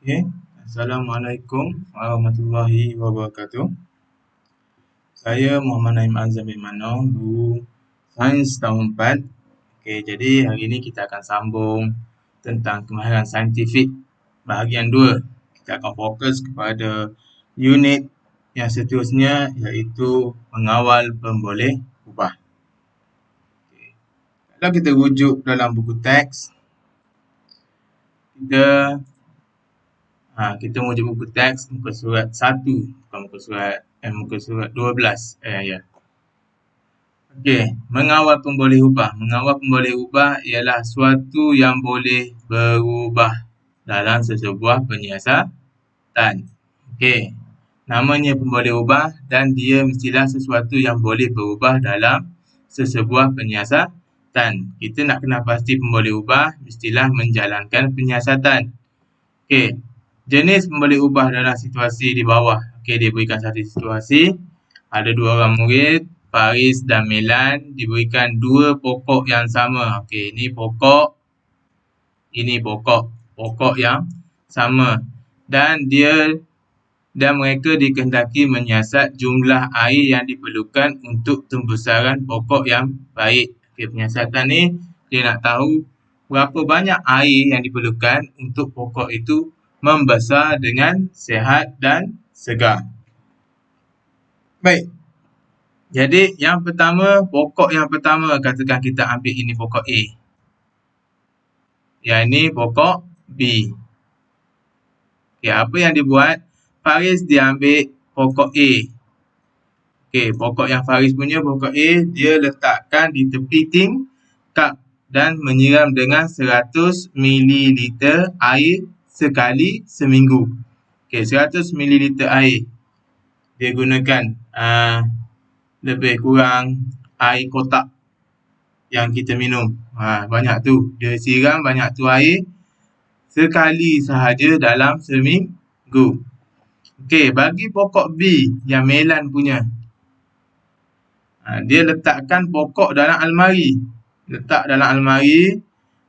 Okay. Assalamualaikum warahmatullahi wabarakatuh. Saya Muhammad Naim Azam bin Mano, guru Sains tahun 4. Okay, jadi hari ini kita akan sambung tentang kemahiran saintifik bahagian 2. Kita akan fokus kepada unit yang seterusnya iaitu mengawal pemboleh ubah. Okay. Kalau kita rujuk dalam buku teks, kita merujuk buku teks muka surat 1, bukan muka surat 12. Okey, mengawal pemboleh ubah. Mengawal pemboleh ubah ialah suatu yang boleh berubah dalam sesebuah penyiasatan. Okey, namanya pemboleh ubah dan dia mestilah sesuatu yang boleh berubah dalam sesebuah penyiasatan. Kita nak kenal pasti pemboleh ubah, mestilah menjalankan penyiasatan. Okey, jenis pemboleh ubah dalam situasi di bawah. Okey, dia berikan satu situasi. Ada dua orang murid, Faris dan Melan, diberikan dua pokok yang sama. Okey, ini pokok yang sama. Dan mereka dikehendaki menyiasat jumlah air yang diperlukan untuk pembesaran pokok yang baik. Okey, penyiasatan ni dia nak tahu berapa banyak air yang diperlukan untuk pokok itu membesar dengan sihat dan segar. Baik. Jadi pokok yang pertama katakan kita ambil ini pokok A. Yang ini pokok B. Okey, apa yang dibuat? Faris dia ambil pokok A. Okey, pokok yang Faris punya pokok A, dia letakkan di tepi tingkap dan menyiram dengan 100 ml air sekali seminggu. Okey, 100 ml air. Dia gunakan lebih kurang air kotak yang kita minum. Banyak tu. Dia siram banyak tu air sekali sahaja dalam seminggu. Okey, bagi pokok B yang Melan punya. Dia letakkan pokok dalam almari. Letak dalam almari,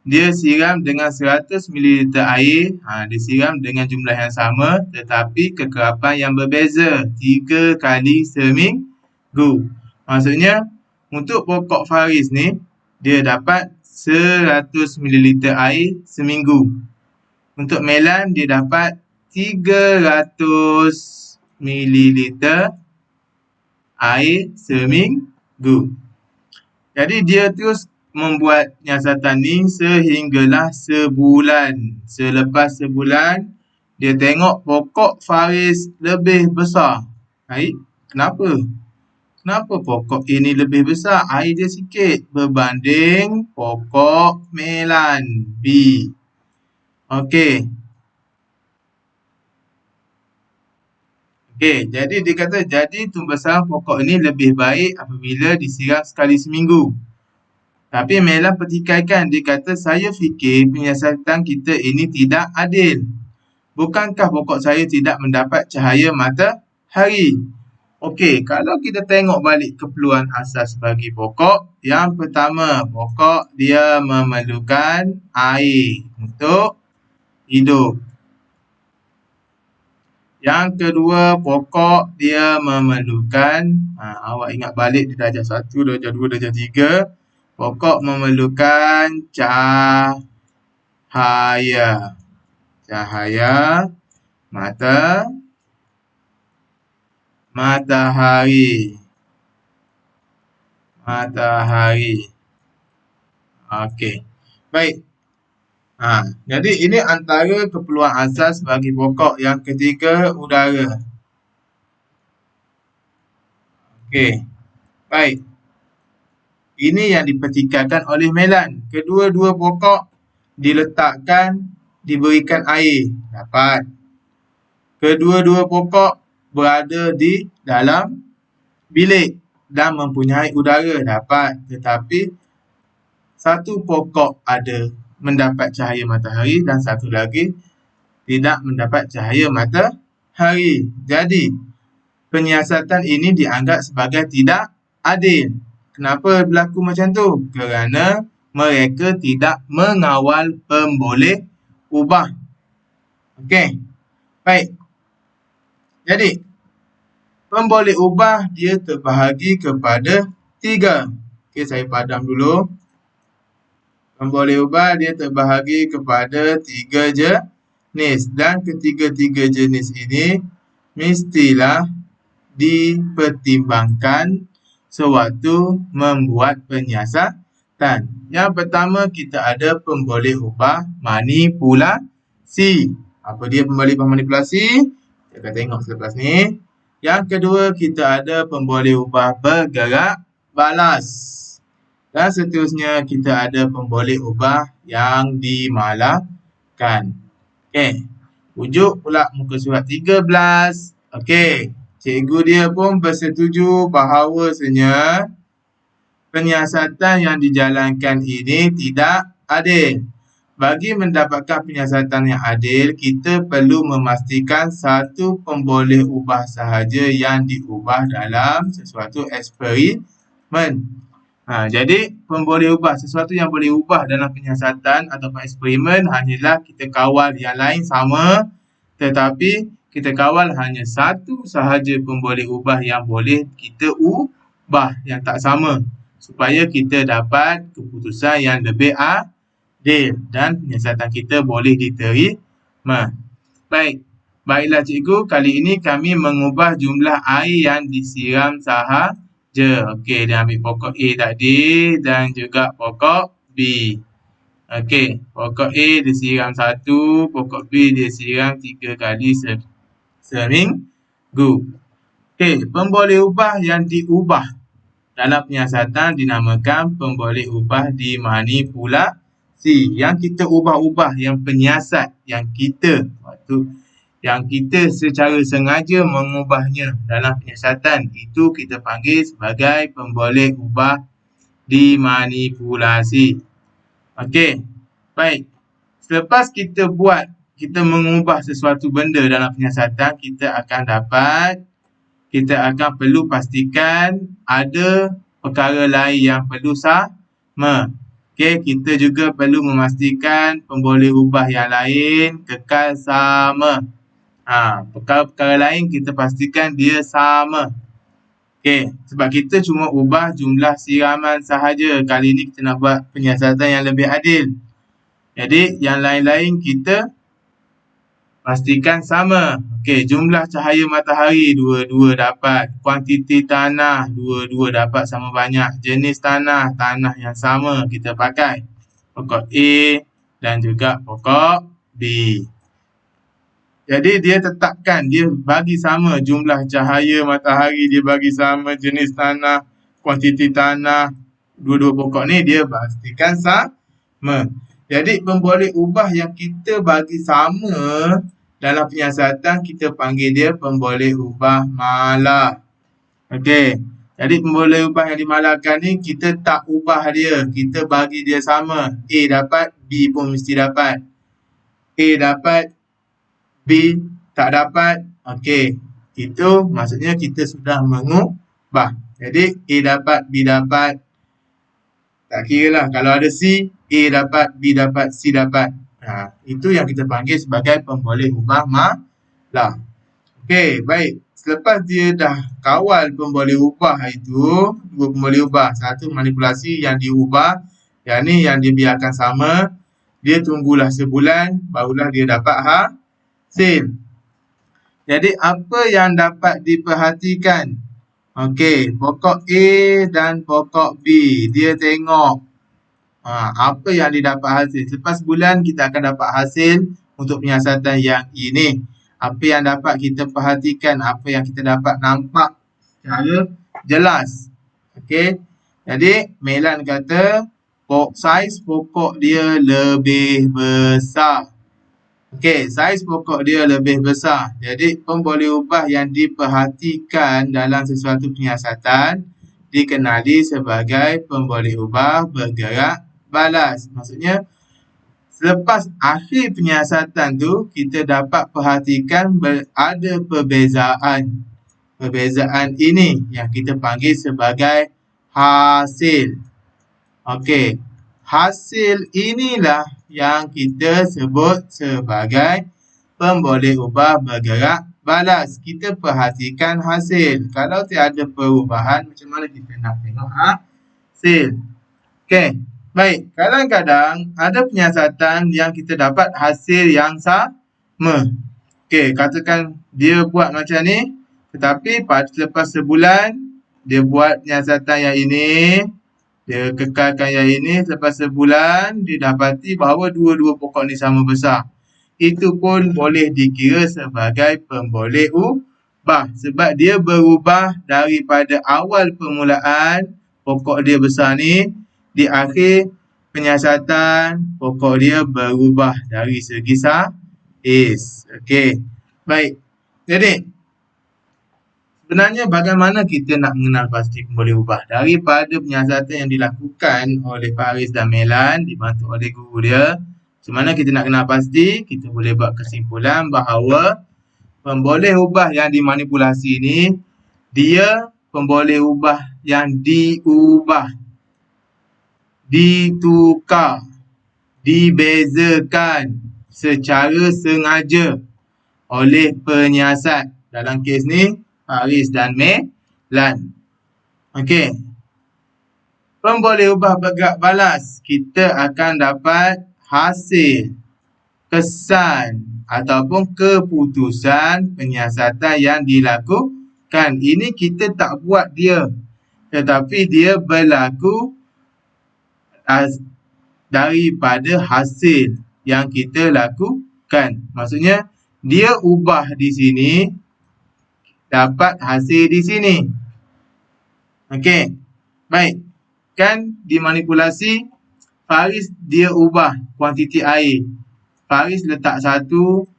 dia siram dengan 100 ml air. Dia siram dengan jumlah yang sama tetapi kekerapan yang berbeza 3 kali seminggu. Maksudnya, untuk pokok Faris ni, dia dapat 100 ml air seminggu. Untuk Melan, dia dapat 300 ml air seminggu. Jadi, dia terus membuat nyiasatan ni sehinggalah sebulan. Selepas sebulan, dia tengok pokok Faris lebih besar. Baik, kenapa? Kenapa pokok ini lebih besar? Air dia sikit berbanding pokok Melan B. Okey. Jadi dia kata tumbesaran pokok ini lebih baik apabila disiram sekali seminggu. Tapi Melan pertikaikan, dia kata saya fikir penyiasatan kita ini tidak adil. Bukankah pokok saya tidak mendapat cahaya matahari? Okey, kalau kita tengok balik keperluan asas bagi pokok, yang pertama, pokok dia memerlukan air untuk hidup. Yang kedua, pokok dia memerlukan, awak ingat balik di darjah 1, darjah 2, darjah 3, pokok memerlukan cahaya. Cahaya matahari. Okey. Baik. Jadi ini antara keperluan asas bagi pokok. Yang ketiga, udara. Okey. Baik. Ini yang dipertikaikan oleh Melan. Kedua-dua pokok diberikan air. Dapat. Kedua-dua pokok berada di dalam bilik dan mempunyai udara. Dapat. Tetapi satu pokok mendapat cahaya matahari dan satu lagi tidak mendapat cahaya matahari. Jadi, penyiasatan ini dianggap sebagai tidak adil. Kenapa berlaku macam tu? Kerana mereka tidak mengawal pemboleh ubah. Okey. Baik. Jadi, pemboleh ubah dia terbahagi kepada 3. Okey, saya padam dulu. Pemboleh ubah dia terbahagi kepada 3 jenis. Dan ketiga-tiga jenis ini mestilah dipertimbangkan sewaktu membuat penyiasatan. Yang pertama, kita ada pemboleh ubah manipulasi. Apa dia pemboleh ubah manipulasi? Kita akan tengok selepas ni. Yang kedua, kita ada pemboleh ubah bergerak balas. Dan seterusnya, kita ada pemboleh ubah yang dimalahkan. Okey. Rujuk pula muka surat 13. Okey. Cikgu dia pun bersetuju bahawasanya penyiasatan yang dijalankan ini tidak adil. Bagi mendapatkan penyiasatan yang adil, kita perlu memastikan satu pemboleh ubah sahaja yang diubah dalam sesuatu eksperimen. Jadi, pemboleh ubah, sesuatu yang boleh ubah dalam penyiasatan ataupun eksperimen hanyalah kita kawal yang lain sama, tetapi kita kawal hanya satu sahaja pemboleh ubah yang boleh kita ubah yang tak sama, supaya kita dapat keputusan yang lebih adil dan penyiasatan kita boleh diterima. Baiklah cikgu, kali ini kami mengubah jumlah air yang disiram sahaja. Okey, dia ambil pokok A tadi dan juga pokok B. Okey, pokok A disiram 1, pokok B disiram 3 kali seminggu. Okey, pemboleh ubah yang diubah dalam penyiasatan dinamakan pemboleh ubah dimanipulasi. Yang kita ubah-ubah, yang penyiasat, yang kita secara sengaja mengubahnya dalam penyiasatan, itu kita panggil sebagai pemboleh ubah dimanipulasi. Okey, baik. Selepas kita mengubah sesuatu benda dalam penyiasatan, kita akan perlu pastikan ada perkara lain yang perlu sama. Okey, kita juga perlu memastikan pemboleh ubah yang lain kekal sama. Perkara-perkara lain kita pastikan dia sama. Okey, sebab kita cuma ubah jumlah siraman sahaja. Kali ini kita nak buat penyiasatan yang lebih adil. Jadi, yang lain-lain kita pastikan sama. Okey, jumlah cahaya matahari dua-dua dapat. Kuantiti tanah dua-dua dapat sama banyak. Jenis tanah yang sama kita pakai. Pokok A dan juga pokok B. Jadi dia tetapkan, dia bagi sama jumlah cahaya matahari, dia bagi sama jenis tanah, kuantiti tanah, dua-dua pokok ni dia pastikan sama. Jadi pemboleh ubah yang kita bagi sama dalam penyiasatan, kita panggil dia pemboleh ubah malah. Okey, jadi pemboleh ubah yang dimalahkan ni kita tak ubah dia, kita bagi dia sama. A dapat, B pun mesti dapat. A dapat, B tak dapat. Okey, itu maksudnya kita sudah mengubah. Jadi A dapat, B dapat. Tak kira lah, kalau ada C, A dapat, B dapat, C dapat. Itu yang kita panggil sebagai pemboleh ubah malah. Okey, baik. Selepas dia dah kawal pemboleh ubah itu, dua pemboleh ubah, satu manipulasi yang diubah, yang ni yang dibiarkan sama, dia tunggulah sebulan, barulah dia dapat hasil. Jadi apa yang dapat diperhatikan? Okey, pokok A dan pokok B, dia tengok apa yang didapat hasil. Selepas bulan kita akan dapat hasil untuk penyiasatan yang ini. Apa yang dapat kita perhatikan, apa yang kita dapat nampak secara jelas. Okey, jadi Melan kata saiz pokok dia lebih besar. Okey, saiz pokok dia lebih besar. Jadi pemboleh ubah yang diperhatikan dalam sesuatu penyiasatan dikenali sebagai pemboleh ubah bergerak balas. Maksudnya selepas akhir penyiasatan tu kita dapat perhatikan ada perbezaan. Perbezaan ini yang kita panggil sebagai hasil. Okey, hasil inilah yang kita sebut sebagai pemboleh ubah bergerak balas. Kita perhatikan hasil. Kalau tiada perubahan, macam mana kita nak tengok hasil? Okey, baik. Kadang-kadang ada penyiasatan yang kita dapat hasil yang sama. Okey, katakan dia buat macam ni, tetapi selepas sebulan, dia buat penyiasatan yang ini, dia kekalkan yang ini, selepas sebulan, dia dapati bahawa dua-dua pokok ni sama besar. Itu pun boleh dikira sebagai pemboleh ubah. Sebab dia berubah daripada awal permulaan, pokok dia besar ni, di akhir penyiasatan, pokok dia berubah dari segi saiz. Okey, baik. Jadi, sebenarnya bagaimana kita nak mengenal pasti pemboleh ubah? Daripada penyiasatan yang dilakukan oleh Faris dan Melan, dibantu oleh guru dia, macam mana kita nak kenal pasti? Kita boleh buat kesimpulan bahawa pemboleh ubah yang dimanipulasi ni, dia pemboleh ubah yang diubah, ditukar, dibezakan secara sengaja oleh penyiasat. Dalam kes ni, Faris dan Melan. Okey. Pemboleh ubah bergerak balas, kita akan dapat hasil, kesan ataupun keputusan penyiasatan yang dilakukan. Ini kita tak buat dia, tetapi dia berlaku daripada hasil yang kita lakukan. Maksudnya, dia ubah di sini, dapat hasil di sini. Okey, baik. Kan dimanipulasi, Faris dia ubah kuantiti air. Faris letak 1,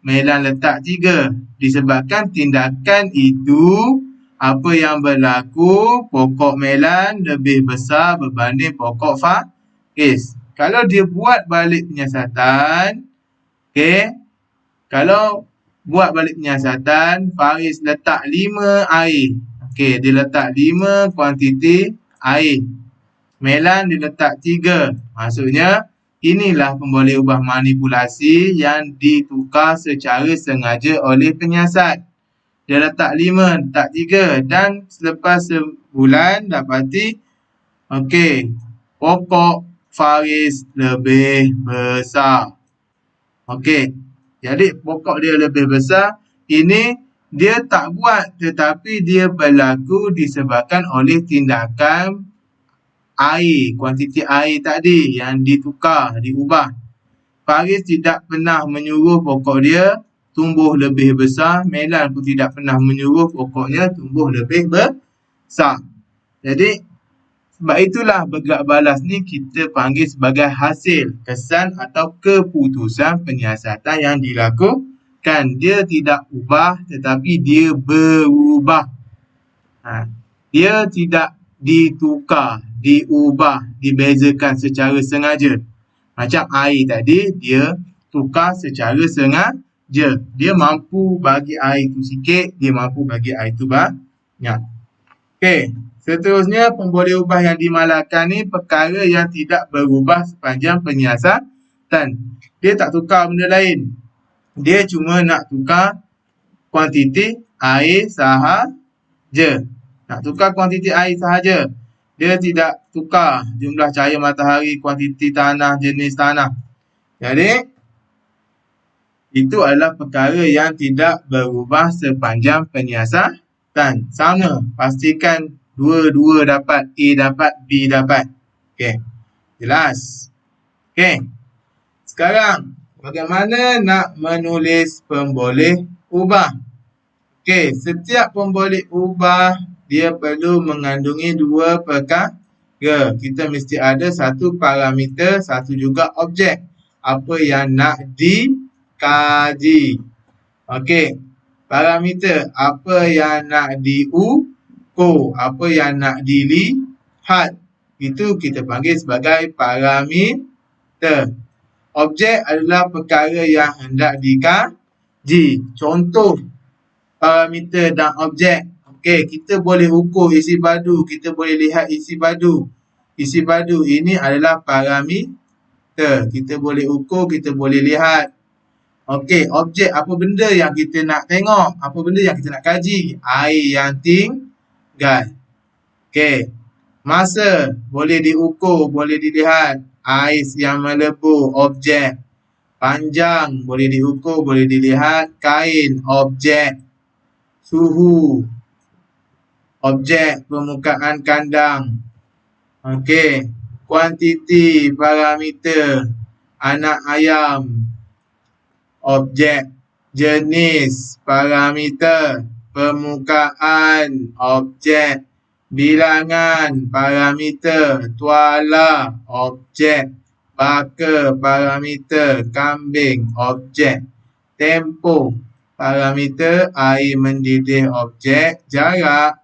Melan letak 3. Disebabkan tindakan itu, apa yang berlaku, pokok Melan lebih besar berbanding pokok Faris. Kalau dia buat balik penyiasatan, okey, kalau buat balik penyiasatan, Faris letak 5 air. Okey, dia letak 5 kuantiti air. Melan dia letak 3. Maksudnya, inilah pemboleh ubah manipulasi yang ditukar secara sengaja oleh penyiasat. Dia letak 5, letak 3. Dan selepas sebulan, dapati, okey, pokok Faris lebih besar. Okey, jadi pokok dia lebih besar. Ini dia tak buat, tetapi dia berlaku disebabkan oleh tindakan air, kuantiti air tadi yang ditukar, diubah. Faris tidak pernah menyuruh pokok dia tumbuh lebih besar. Melan pun tidak pernah menyuruh pokoknya tumbuh lebih besar. Jadi, sebab itulah bergerak balas ni kita panggil sebagai hasil, kesan atau keputusan penyiasatan yang dilakukan. Dia tidak ubah, tetapi dia berubah. Dia tidak ditukar, diubah, dibezakan secara sengaja. Macam air tadi, dia tukar secara sengaja. Dia mampu bagi air tu sikit, dia mampu bagi air tu banyak. Okey, seterusnya pemboleh ubah yang dimalakkan ni perkara yang tidak berubah sepanjang penyiasatan. Dia tak tukar benda lain. Dia cuma nak tukar kuantiti air sahaja. Nak tukar kuantiti air sahaja. Dia tidak tukar jumlah cahaya matahari, kuantiti tanah, jenis tanah. Jadi, itu adalah perkara yang tidak berubah sepanjang penyiasatan. Sama, pastikan dua-dua dapat, A dapat, B dapat. Okey, jelas. Okey, sekarang bagaimana nak menulis pemboleh ubah? Okey, setiap pemboleh ubah dia perlu mengandungi 2 perkara. Kita mesti ada satu parameter, satu juga objek. Apa yang nak dikaji. Okey, parameter apa yang nak diukur, apa yang nak dilihat. Itu kita panggil sebagai parameter. Objek adalah perkara yang hendak dikaji. Contoh parameter dan objek. Okey, kita boleh ukur isi padu, kita boleh lihat isi padu. Isi padu ini adalah parameter. Kita boleh ukur, kita boleh lihat. Okey, objek apa benda yang kita nak tengok? Apa benda yang kita nak kaji? Air yang tinggal. Okey. Masa boleh diukur, boleh dilihat. Ais yang melebur, objek. Panjang boleh diukur, boleh dilihat. Kain, objek. Suhu, objek. Permukaan kandang. Okey. Kuantiti, parameter. Anak ayam, objek. Jenis, parameter. Permukaan, objek. Bilangan, parameter. Tuala, objek. Baka, parameter. Kambing, objek. Tempoh, parameter. Air mendidih, objek. Jarak,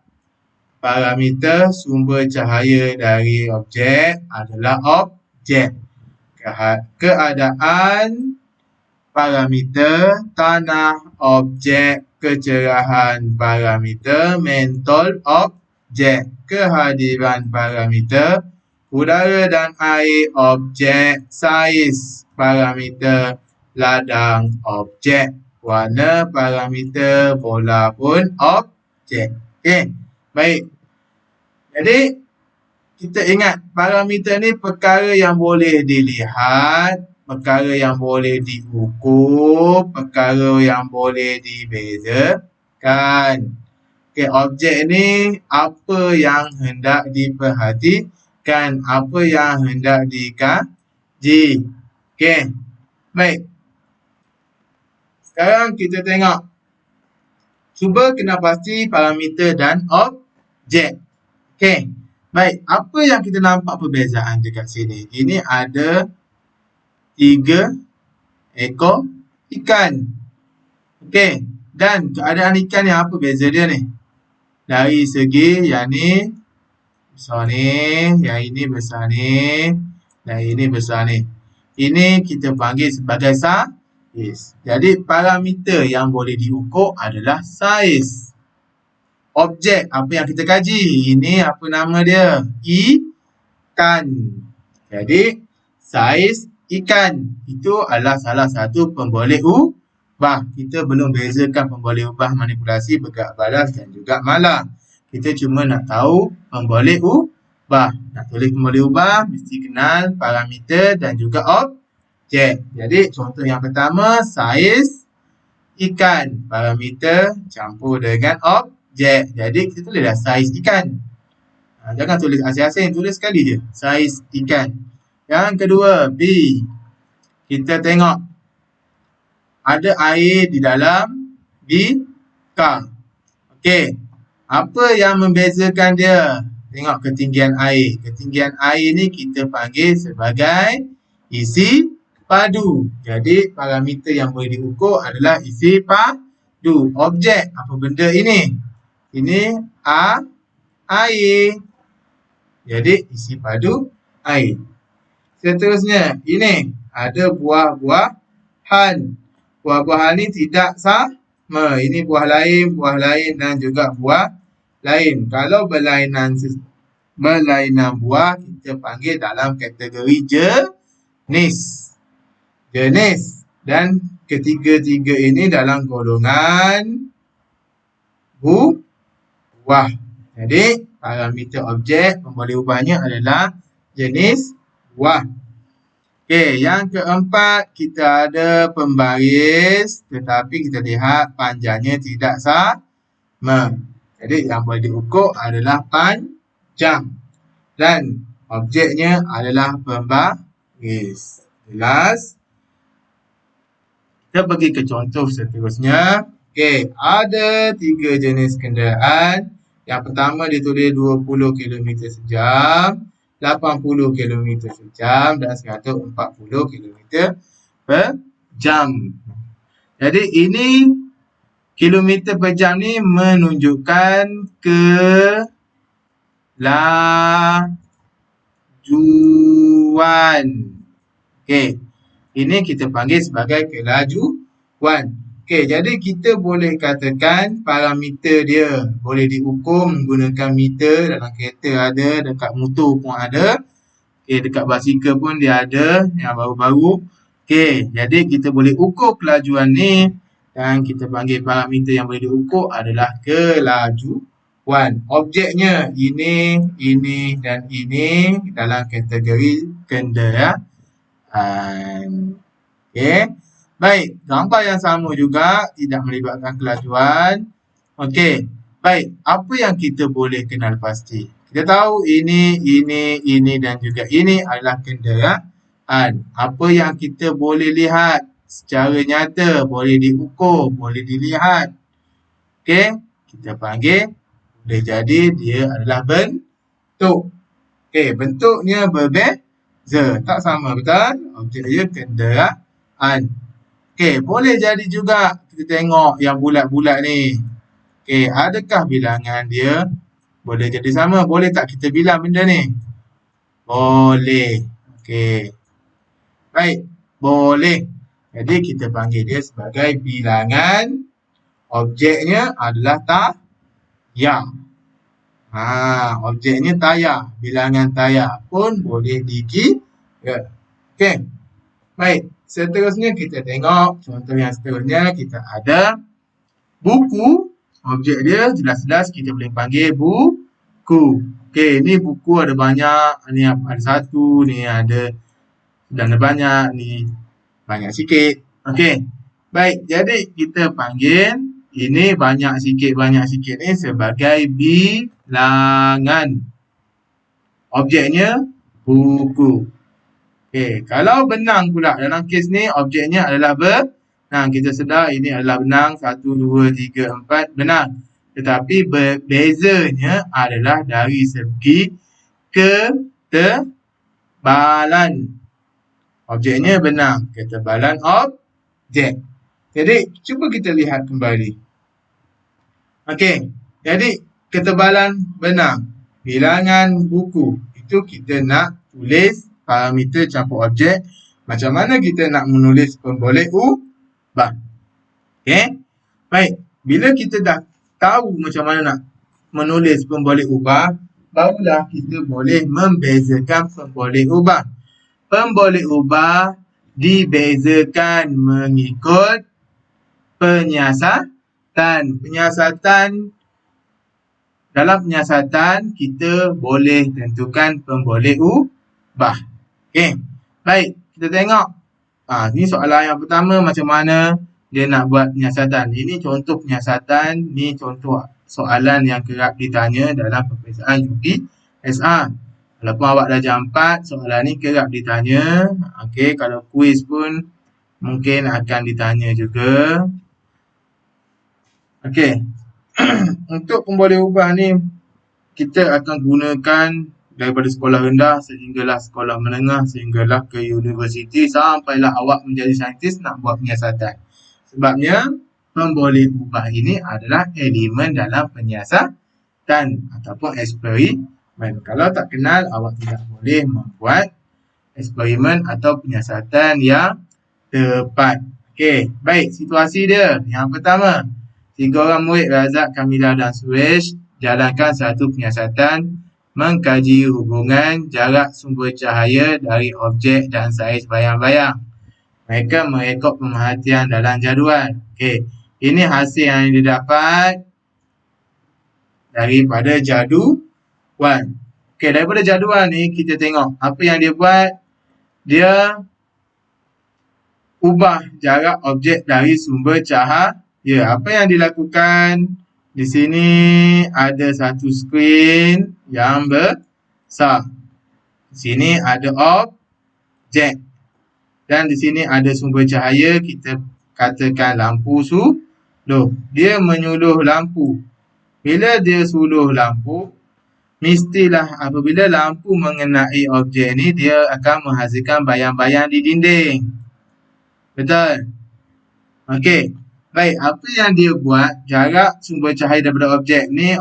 parameter. Sumber cahaya dari objek adalah objek. Keadaan, parameter. Tanah, objek. Kecerahan, parameter. Mentol, objek. Kehadiran, parameter. Udara dan air, objek. Saiz, parameter. Ladang, objek. Warna, parameter. Bola pun objek. Okey, baik. Jadi, kita ingat parameter ni perkara yang boleh dilihat, perkara yang boleh diukur, perkara yang boleh dibezakan. Okey, objek ni apa yang hendak diperhatikan, apa yang hendak dikaji. Okey, baik. Sekarang kita tengok. Cuba kenal pasti parameter dan objek. Okey, baik. Apa yang kita nampak perbezaan dekat sini? Ini ada 3 ekor ikan. Okey, dan keadaan ikan ni apa beza dia ni? Dari segi yang ni besar ni, yang ini besar ni, dan ini besar ni. Ini kita panggil sebagai saiz. Jadi parameter yang boleh diukur adalah saiz. Objek apa yang kita kaji? Ini apa nama dia? Ikan. Jadi saiz ikan itu adalah salah satu pemboleh ubah. Kita belum bezakan pemboleh ubah manipulasi, bergerak balas dan juga malah. Kita cuma nak tahu pemboleh ubah. Nak tulis pemboleh ubah, mesti kenal parameter dan juga objek. Jadi contoh yang pertama, saiz ikan. Parameter campur dengan objek. Jadi kita tulislah saiz ikan. Jangan tulis asing-asing, tulis sekali je. Saiz ikan. Yang kedua, B. Kita tengok. Ada air di dalam bikar. Okey. Apa yang membezakan dia? Tengok ketinggian air. Ketinggian air ni kita panggil sebagai isi padu. Jadi parameter yang boleh diukur adalah isi padu. Objek, apa benda ini? Ini air. Jadi isi padu air. Seterusnya, ini ada buah-buahan. Buah-buahan ni tidak sama. Ini buah lain dan juga buah lain. Kalau berlainan buah, kita panggil dalam kategori jenis. Dan ketiga-tiga ini dalam golongan buah. Jadi, parameter objek pemboleh ubahnya adalah jenis buah. Okey, yang keempat, kita ada pembaris tetapi kita lihat panjangnya tidak sama. Jadi, yang boleh diukur adalah panjang. Dan objeknya adalah pembaris. Jelas? Kita pergi ke contoh seterusnya. Okey, ada 3 jenis kenderaan. Yang pertama ditulis 20 km sejam, 80 km sejam dan 140 km per jam. Jadi ini kilometer per jam ni menunjukkan kelajuan. Okey, ini kita panggil sebagai kelajuan. Okey, jadi kita boleh katakan parameter dia boleh diukur menggunakan meter. Dalam kereta ada, dekat motor pun ada. Okey, dekat basikal pun dia ada yang baru-baru. Okey, jadi kita boleh ukur kelajuan ni dan kita panggil parameter yang boleh diukur adalah kelajuan. Objeknya ini dan ini dalam kategori kenderaan. Okey. Baik, gambar yang sama juga tidak melibatkan kelajuan. Okey. Baik, apa yang kita boleh kenal pasti? Kita tahu ini dan juga ini adalah kenderaan. Apa yang kita boleh lihat secara nyata, boleh diukur, boleh dilihat. Okey, kita panggil, boleh jadi dia adalah bentuk. Okey, bentuknya berbeza, tak sama, betul? Objek dia kenderaan. Okey, boleh jadi juga kita tengok yang bulat-bulat ni. Okey, adakah bilangan dia boleh jadi sama? Boleh tak kita bilang benda ni? Boleh. Okey. Baik, boleh. Jadi kita panggil dia sebagai bilangan. Objeknya adalah tayar. Objeknya tayar. Bilangan tayar pun boleh dikira. Okey. Baik, seterusnya kita tengok contoh yang seterusnya. Kita ada buku. Objek dia jelas-jelas kita boleh panggil buku. Okey, ni buku ada banyak. Ni ada satu, ni ada dan ada banyak, ni banyak sikit. Okey. Baik, jadi kita panggil ini banyak sikit ni sebagai bilangan. Objeknya buku. Okey, kalau benang pula dalam kes ni objeknya adalah benang. Kita sedar ini adalah benang 1, 2, 3, 4 benang. Tetapi bezanya adalah dari segi ketebalan. Objeknya benang, ketebalan objek. Jadi, cuba kita lihat kembali. Okey, jadi ketebalan benang, bilangan buku. Itu kita nak tulis parameter campur objek. Macam mana kita nak menulis pemboleh ubah. Okey, baik. Bila kita dah tahu macam mana nak menulis pemboleh ubah, barulah kita boleh membezakan pemboleh ubah. Pemboleh ubah dibezakan mengikut penyiasatan. Dalam penyiasatan kita boleh tentukan pemboleh ubah. Okey. Baik, kita tengok. Ni soalan yang pertama, macam mana dia nak buat penyiasatan. Ini contoh penyiasatan, ni contoh soalan yang kerap ditanya dalam peperiksaan UPSR. Walaupun awak dah jam 4, soalan ni kerap ditanya. Okey, kalau kuis pun mungkin akan ditanya juga. Okey. Untuk pemboleh ubah ni kita akan gunakan daripada sekolah rendah sehinggalah sekolah menengah sehinggalah ke universiti sampailah awak menjadi saintis nak buat penyiasatan. Sebabnya pemboleh ubah ini adalah elemen dalam penyiasatan ataupun eksperimen. Kalau tak kenal, awak tidak boleh membuat eksperimen atau penyiasatan yang tepat. Okey, baik, situasi dia. Yang pertama, 3 orang murid Razak, Kamilah dan Suresh jalankan satu penyiasatan mengkaji hubungan jarak sumber cahaya dari objek dan saiz bayang-bayang. Mereka merekod pemerhatian dalam jadual. Okey, ini hasil yang didapat daripada jadual. Okey, daripada jadual ni kita tengok apa yang dia buat. Dia ubah jarak objek dari sumber cahaya. Apa yang dilakukan? Di sini ada satu skrin yang besar. Di sini ada objek. Dan di sini ada sumber cahaya, kita katakan lampu suluh. Dia menyuluh lampu. Bila dia suluh lampu, mestilah apabila lampu mengenai objek ni, dia akan menghasilkan bayang-bayang di dinding. Betul? Okey. Baik, apa yang dia buat, jarak sumber cahaya daripada objek ni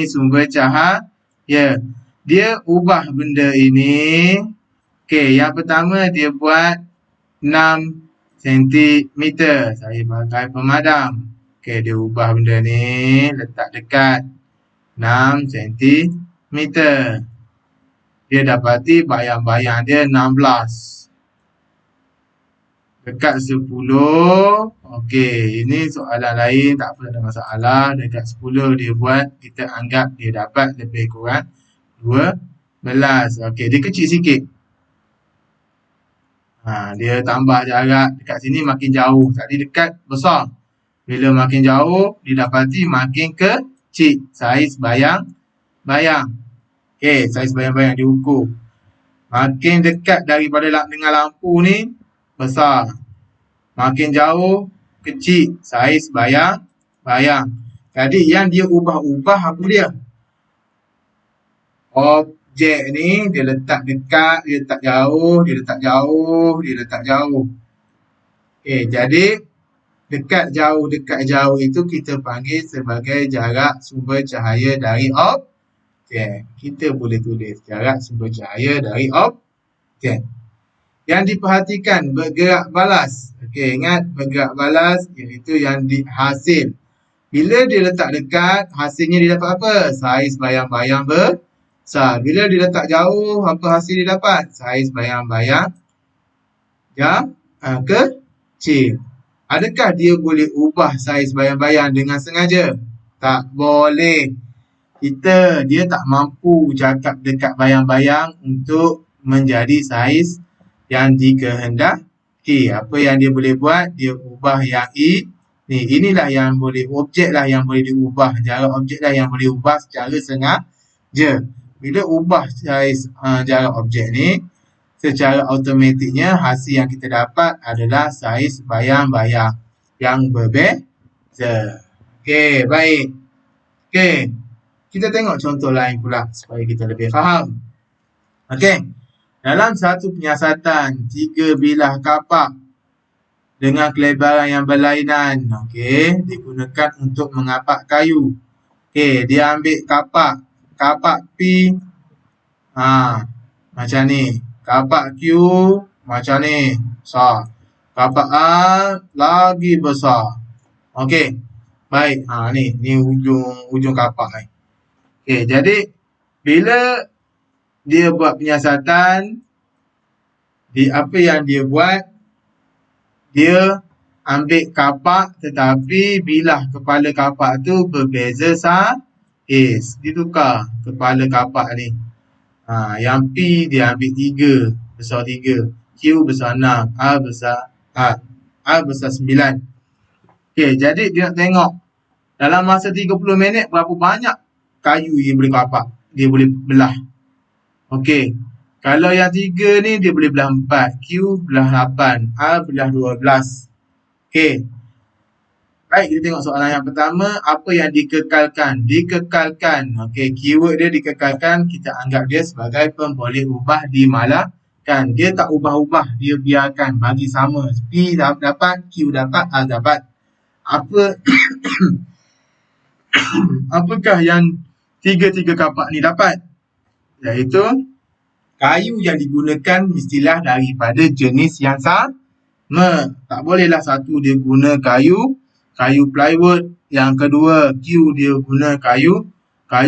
sumber cahaya. Dia ubah benda ini. Okey, yang pertama dia buat 6 cm. Saya pakai pemadam. Okey, dia ubah benda ni, letak dekat 6 cm. Dia dapati bayang-bayang dia 16. Dekat 10. Okey, ini soalan lain, tak apa, tak ada masalah. Dekat 10 dia buat, kita anggap dia dapat lebih kurang 12. Okey, dia kecil sikit. Dia tambah jarak dekat sini makin jauh. Tadi dekat besar. Bila makin jauh, didapati makin kecil. Saiz bayang-bayang. Okey, saiz bayang-bayang diukur. Makin dekat daripada dengan lampu ni, besar. Makin jauh, kecil. Saiz bayang-bayang. Jadi yang dia ubah-ubah apa dia? Objek ni dia letak dekat, dia letak jauh, dia letak jauh, dia letak jauh. Okey, jadi dekat jauh itu kita panggil sebagai jarak sumber cahaya dari objek. Kita boleh tulis jarak sumber cahaya dari objek. Yang diperhatikan bergerak balas. Okey, ingat bergerak balas iaitu yang hasil. Bila dia letak dekat, hasilnya dia dapat apa? Saiz bayang-bayang besar. Bila dia letak jauh, apa hasil dia dapat? Saiz bayang-bayang kecil. Adakah dia boleh ubah saiz bayang-bayang dengan sengaja? Tak boleh. Dia tak mampu cakap dekat bayang-bayang untuk menjadi saiz yang dikehendaki. Apa yang dia boleh buat? Dia ubah yang inilah yang boleh, objek lah yang boleh diubah. Jarak objek lah yang boleh ubah secara sengaja. Bila ubah saiz jarak objek ni, secara automatiknya hasil yang kita dapat adalah saiz bayang-bayang yang berbeza. Okey, baik. Okey, kita tengok contoh lain pula supaya kita lebih faham. Okey, dalam satu penyiasatan 3 bilah kapak dengan kelebaran yang berlainan, okey, digunakan untuk mengapak kayu. Okey, dia ambil kapak P macam ni. Kapak Q macam ni, besar. Kapak R lagi besar. Okey, baik. Ni ujung kapak ni. Okey, jadi bila dia buat penyiasatan, apa yang dia buat, dia ambil kapak tetapi bilah kepala kapak tu berbeza saiz. Ditukar kepala kapak ni. Yang P dia ambil 3, besar 3. Q besar 6, R besar 9. Okey, jadi dia nak tengok dalam masa 30 minit berapa banyak kayu dia boleh kapak, dia boleh belah. Okey, kalau yang 3 ni dia boleh belah 4, Q belah 8, R belah 12. Okey. Baik, kita tengok soalan yang pertama, apa yang dikekalkan? Dikekalkan. Okey, keyword dia dikekalkan, kita anggap dia sebagai pemboleh ubah dimalakan. Dia tak ubah-ubah, dia biarkan bagi sama. P dapat, Q dapat, R dapat. Apakah yang tiga-tiga kapak ni dapat? Iaitu kayu yang digunakan mestilah daripada jenis yang sama. Tak bolehlah satu dia guna kayu plywood, yang kedua Q dia guna kayu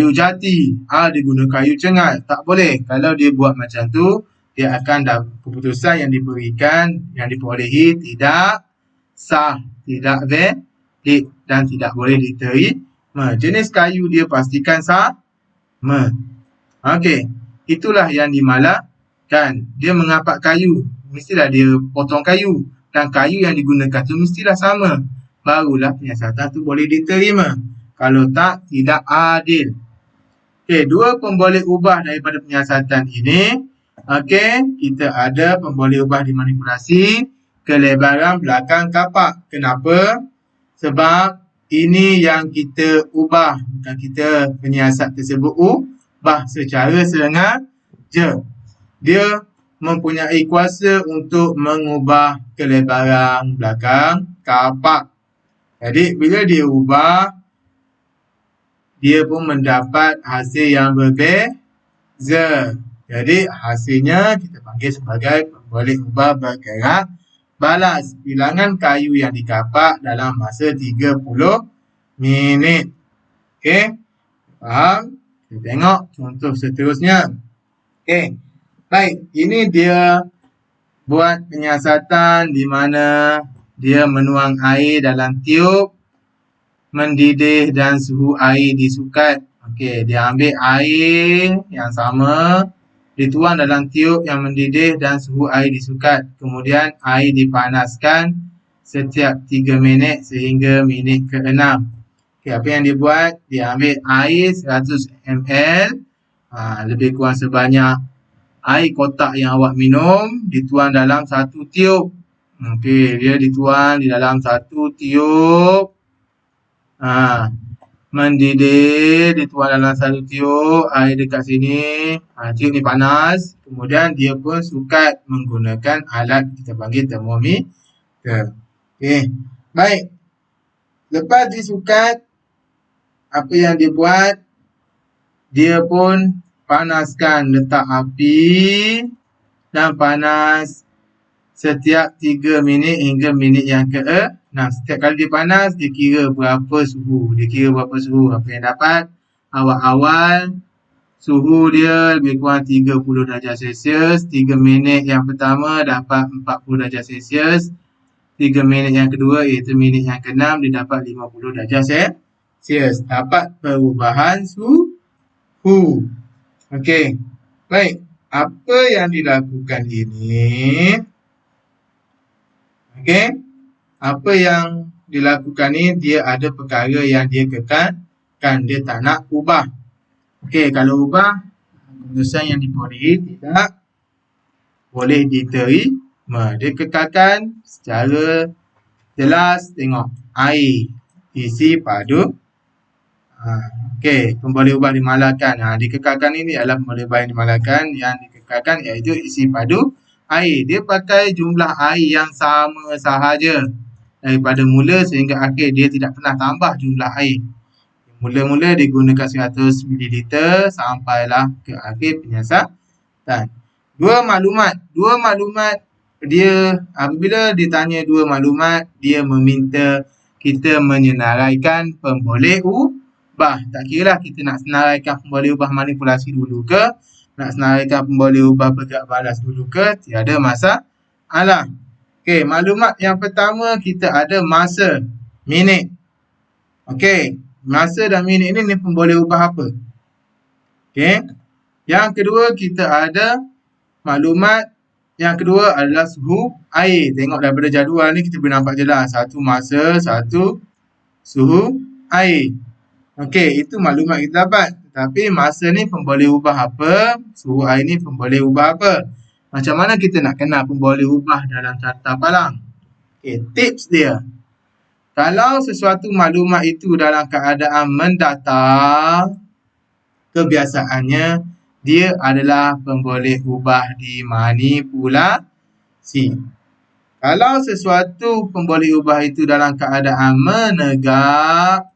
jati, R dia guna kayu cengal. Tak boleh. Kalau dia buat macam tu, dia akan keputusan yang diberikan, yang diperolehi tidak sah, tidak valid dan tidak boleh diterima. Jenis kayu dia pastikan sama. Okey, itulah yang dimalakkan. Dia mengapak kayu, mestilah dia potong kayu, dan kayu yang digunakan tu mestilah sama. Barulah penyiasatan tu boleh diterima. Kalau tak, tidak adil. Okey, 2 pemboleh ubah daripada penyiasatan ini. Okey, kita ada pemboleh ubah dimanipulasi kelebaran belakang kapak. Kenapa? Sebab ini yang kita ubah, bukan kita penyiasat tersebut ubah secara sengaja. Dia mempunyai kuasa untuk mengubah kelebaran belakang kapak. Jadi bila dia ubah, dia pun mendapat hasil yang berbeza. Jadi hasilnya kita panggil sebagai pemboleh ubah bergerak balas. Bilangan kayu yang dikapak dalam masa 30 minit. Okey, faham? Kita tengok contoh seterusnya. Okey, baik. Ini dia buat penyiasatan di mana dia menuang air dalam tiup, mendidih dan suhu air disukat. Okey, dia ambil air yang sama, dituang dalam tiup yang mendidih dan suhu air disukat. Kemudian air dipanaskan setiap 3 minit sehingga minit ke-6. Okey, apa yang dia buat? Dia ambil air 100 ml, lebih kurang sebanyak air kotak yang awak minum, dituang dalam satu tiup. Okey, dia dituang di dalam satu tiup. Mendidih, dituang dalam satu tiup, air dekat sini, tiup ni panas, kemudian dia pun sukat menggunakan alat kita panggil termometer. Okey, baik. Lepas disukat, apa yang dia buat? Dia pun panaskan, letak api dan panas setiap 3 minit hingga minit yang ke-6. Setiap kali dia panas, dia kira berapa suhu. Apa yang dapat? Awal-awal, suhu dia lebih kurang 30 darjah Celsius. 3 minit yang pertama dapat 40 darjah Celsius. 3 minit yang kedua, iaitu minit yang ke-6, dia dapat 50 darjah Celsius. Dapat perubahan suhu. Okey, baik. Apa yang dilakukan ini? Okey, apa yang dilakukan ni, dia ada perkara yang dia kekalkan, dia tak nak ubah. Okey, kalau ubah, keputusan yang diperolehi tidak boleh diterima. Dia kekalkan secara jelas. Tengok, air isi padu. Okey, pemboleh ubah dimalahkan. Dikekalkan ini adalah pemboleh ubah yang dimalahkan. Yang dikekalkan iaitu isi padu air. Dia pakai jumlah air yang sama sahaja daripada mula sehingga akhir. Dia tidak pernah tambah jumlah air. Mula-mula digunakan 100 ml sampailah ke akhir penyiasatan. Dua maklumat dia, apabila ditanya dua maklumat, dia meminta kita menyenaraikan pemboleh ubah. Tak kira lah kita nak senaraikan pemboleh ubah manipulasi dulu ke, nak senaraikan pemboleh ubah bergerak balas dulu ke, tiada masalah. Okey, maklumat yang pertama kita ada masa, minit. Okey, masa dan minit ni pemboleh ubah apa? Okey. Yang kedua kita ada maklumat yang kedua adalah suhu air. Tengok daripada jadual ni kita boleh nampak jelas. Satu masa, satu suhu air. Okey, itu maklumat kita dapat. Tapi masa ni pemboleh ubah apa? Suhu air ni pemboleh ubah apa? Macam mana kita nak kenal pemboleh ubah dalam carta palang? Okey, tips dia. Kalau sesuatu maklumat itu dalam keadaan mendatar, kebiasaannya dia adalah pemboleh ubah dimanipulasi. Kalau sesuatu pemboleh ubah itu dalam keadaan menegak,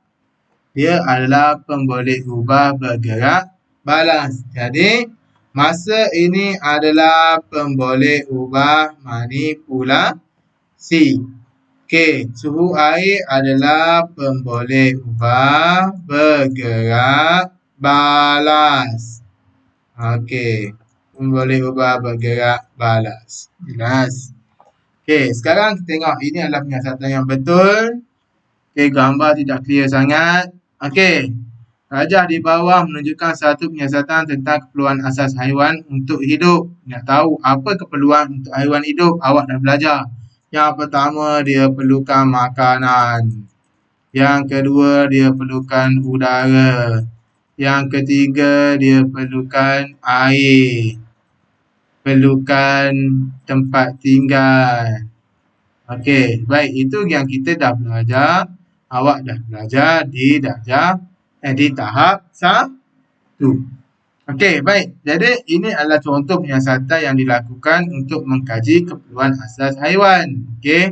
dia adalah pemboleh ubah bergerak balas. Jadi, masa ini adalah pemboleh ubah manipulasi. Okey, suhu air adalah pemboleh ubah bergerak balas. Okey, pemboleh ubah bergerak balas. Jelas. Okey, sekarang kita tengok ini adalah penyiasatan yang betul. Okey, gambar tidak clear sangat. Okey, rajah di bawah menunjukkan satu penyiasatan tentang keperluan asas haiwan untuk hidup. Nak tahu apa keperluan untuk haiwan hidup? Awak dah belajar. Yang pertama, dia perlukan makanan. Yang kedua, dia perlukan udara. Yang ketiga, dia perlukan air. Perlukan tempat tinggal. Okey, baik. Itu yang kita dah belajar. Awak dah belajar di tahap 1. Okey, baik. Jadi, ini adalah contoh penyiasatan yang dilakukan untuk mengkaji keperluan asas haiwan. Okey.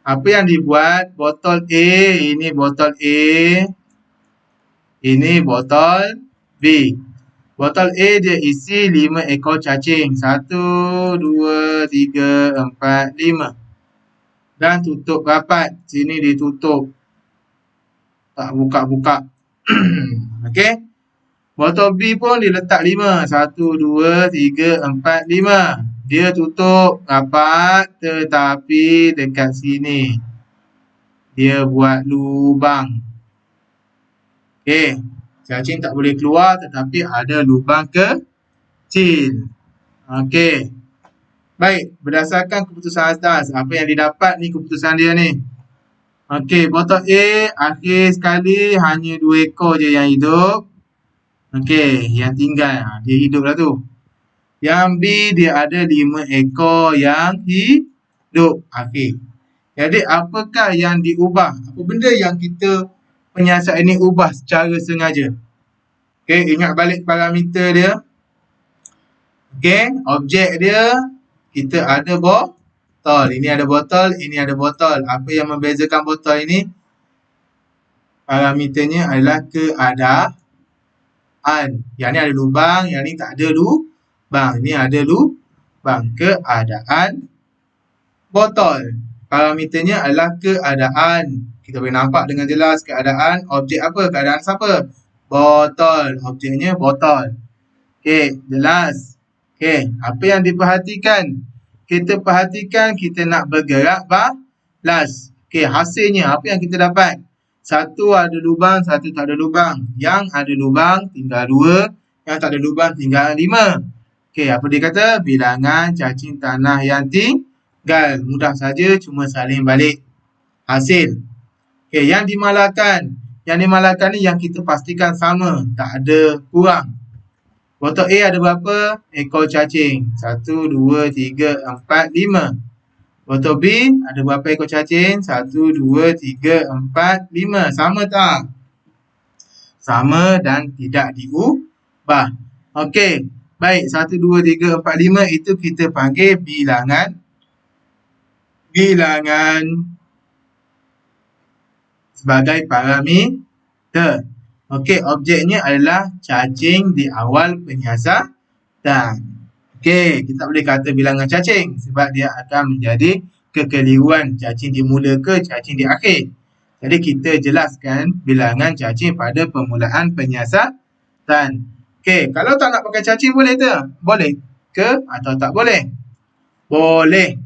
Apa yang dibuat? Botol A, ini botol A. Ini botol B. Botol A dia isi 5 ekor cacing. 1, 2, 3, 4, 5. Dan tutup rapat. Sini ditutup. Tak buka-buka. Okey. Botol B pun diletak 5. 1, 2, 3, 4, 5. dia tutup rapat tetapi dekat sini dia buat lubang. Okey, cacing tak boleh keluar tetapi ada lubang kecil. Okey. Baik, berdasarkan keputusan atas, apa yang didapat ni keputusan dia ni. Okey, botol A akhir sekali hanya 2 ekor je yang hidup. Okey, yang tinggal dia hidup lah tu. Yang B dia ada 5 ekor yang hidup akhir. Jadi apakah yang diubah? Apa benda yang kita penyiasat ini ubah secara sengaja? Okey, ingat balik parameter dia. Okey, objek dia kita ada botol. Ini ada botol, ini ada botol. Apa yang membezakan botol ini? Parameternya adalah keadaan. Yang ni ada lubang, yang ni tak ada lubang. Ini ada lubang. Keadaan botol. Parameternya adalah keadaan. Kita boleh nampak dengan jelas keadaan objek apa? Keadaan siapa? Botol. Objeknya botol. Okey, jelas. Okey, apa yang diperhatikan? Kita perhatikan kita nak bergerak balas. Okey, hasilnya apa yang kita dapat? Satu ada lubang, satu tak ada lubang. Yang ada lubang tinggal 2, yang tak ada lubang tinggal 5. Okey, apa dia kata? Bilangan cacing tanah yang tinggal. Mudah saja, cuma salin balik hasil. Okey, yang dimalahkan. Yang dimalahkan ni yang kita pastikan sama, tak ada kurang. Botol A ada berapa ekor cacing? 1, 2, 3, 4, 5. Botol B ada berapa ekor cacing? 1, 2, 3, 4, 5. Sama tak? Sama dan tidak diubah. Okey. Baik, 1, 2, 3, 4, 5 itu kita panggil bilangan sebagai parameter. Okey, objeknya adalah cacing di awal penyiasatan. Okey, kita boleh kata bilangan cacing sebab dia akan menjadi kekeliruan cacing di mula ke cacing di akhir. Jadi kita jelaskan bilangan cacing pada permulaan penyiasatan. Okey, kalau tak nak pakai cacing boleh tak? Boleh ke atau tak boleh? Boleh.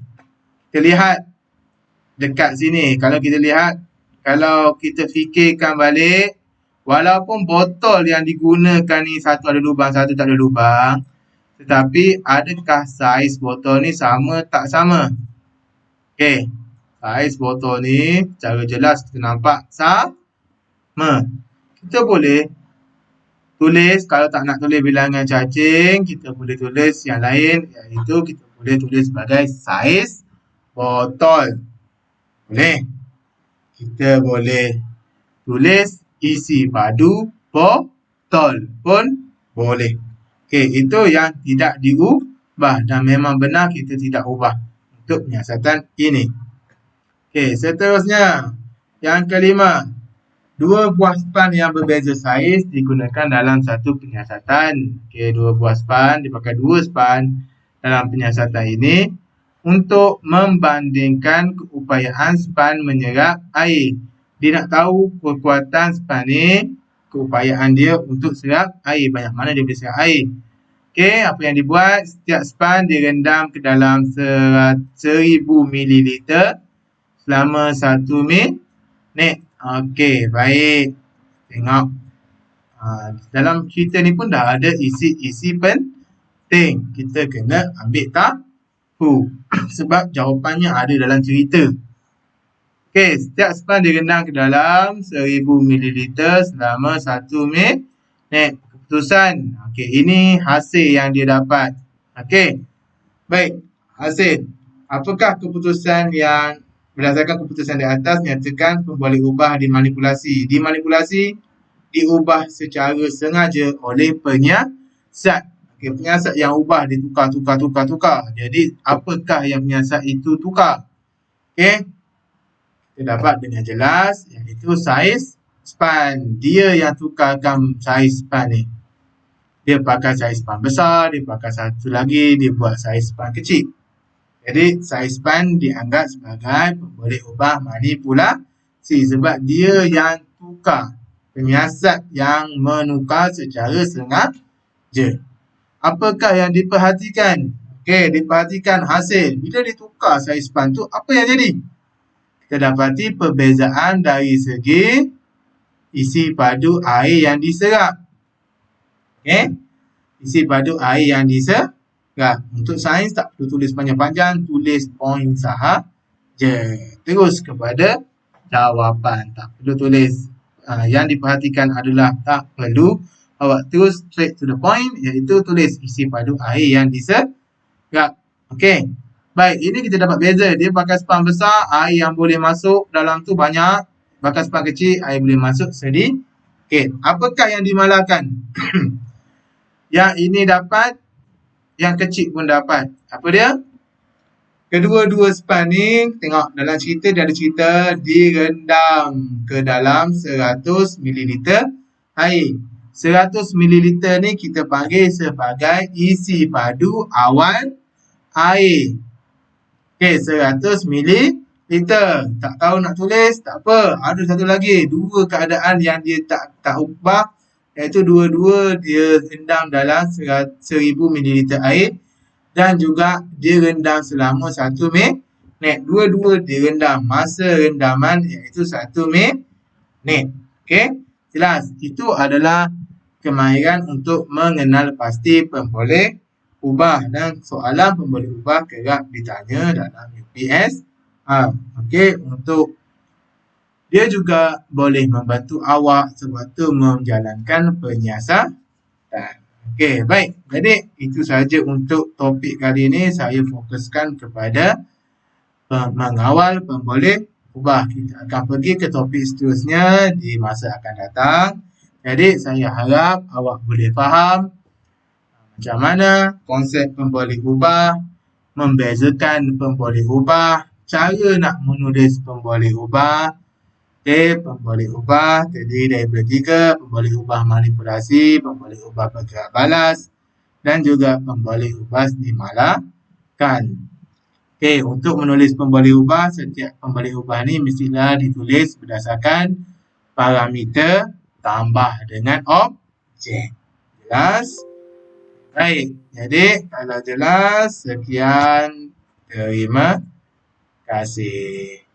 Kita lihat dekat sini. Kalau kita lihat, kalau kita fikirkan balik, walaupun botol yang digunakan ni satu ada lubang, satu tak ada lubang, tetapi adakah saiz botol ni sama tak sama? Okey, saiz botol ni secara jelas kita nampak sama. Kita boleh tulis, kalau tak nak tulis bilangan cacing, kita boleh tulis yang lain, iaitu kita boleh tulis sebagai saiz botol. Boleh. Kita boleh tulis isi padu botol pun boleh. Okey, itu yang tidak diubah dan memang benar kita tidak ubah untuk penyiasatan ini. Okey, seterusnya yang kelima, 2 buah span yang berbeza saiz digunakan dalam satu penyiasatan. Okey, 2 buah span, dipakai 2 span dalam penyiasatan ini untuk membandingkan keupayaan span menyerap air. Dia nak tahu kekuatan span ni, keupayaan dia untuk serap air. Banyak mana dia boleh serap air. Okey, apa yang dibuat? Setiap span direndam ke dalam 1000 ml selama 1 minit. Okey, baik. Tengok. Dalam cerita ni pun dah ada isi-isi penting. Kita kena ambil tahu. Sebab jawapannya ada dalam cerita. Okey, setiap span direndam ke dalam 1000 ml selama 1 minit. Keputusan. Okey, ini hasil yang dia dapat. Okey. Baik, hasil. Apakah keputusan yang berdasarkan keputusan di atas nyatakan boleh ubah dimanipulasi. Dimanipulasi diubah secara sengaja oleh penyiasat. Okey, penyiasat yang ubah ditukar. Jadi apakah yang penyiasat itu tukar? Okey. Kita dapat dengan jelas iaitu saiz span. Dia yang tukarkan saiz span ni. Dia pakai saiz span besar, dia pakai satu lagi, dia buat saiz span kecil. Jadi saiz span dianggap sebagai pemboleh ubah manipulasi sebab dia yang tukar. Penyiasat yang menukar secara sengaja. Apakah yang diperhatikan? Okey, diperhatikan hasil. Bila ditukar saiz span tu, apa yang jadi? Kita dapati perbezaan dari segi isi padu air yang diserap. Okey, isi padu air yang diserap. Untuk sains tak perlu tulis panjang-panjang, tulis poin sahaja. Terus kepada jawapan. Tak perlu tulis. Yang diperhatikan adalah tak perlu awak terus straight to the point, iaitu tulis isi padu air yang diserap. Okey. Baik, ini kita dapat beza. Dia pakai span besar, air yang boleh masuk dalam tu banyak. Pakai span kecil, air boleh masuk sedikit. Okey, apakah yang dimalahkan? Yang ini dapat, yang kecil pun dapat. Apa dia? Kedua-dua span ni, tengok dalam cerita dia ada cerita direndam ke dalam 100 ml air. 100 ml ni kita panggil sebagai isi padu awal air. Okey, 100 ml. Tak tahu nak tulis, tak apa. Ada satu lagi, dua keadaan yang dia tak ubah, iaitu dua-dua dia rendam dalam 1000 ml air dan juga direndam selama 1 minit. Dua-dua direndam. Masa rendaman iaitu 1 minit. Okey, jelas. Itu adalah kemahiran untuk mengenal pasti pemboleh ubah, dan soalan pemboleh ubah kerap ditanya dalam UPS. Okey, untuk dia juga boleh membantu awak sewaktu menjalankan penyiasatan. Okey, baik. Jadi itu sahaja untuk topik kali ini. Saya fokuskan kepada mengawal pemboleh ubah. Kita akan pergi ke topik seterusnya di masa akan datang. Jadi saya harap awak boleh faham macam mana konsep pemboleh ubah, membezakan pemboleh ubah, cara nak menulis pemboleh ubah. Okey, pemboleh ubah terdiri daripada 3, pemboleh ubah manipulasi, pemboleh ubah bergerak balas dan juga pemboleh ubah dimalahkan. Okey, untuk menulis pemboleh ubah, setiap pemboleh ubah ni mestilah ditulis berdasarkan parameter tambah dengan objek. Jelas? Baik, jadi kalau jelas, sekian. Terima kasih.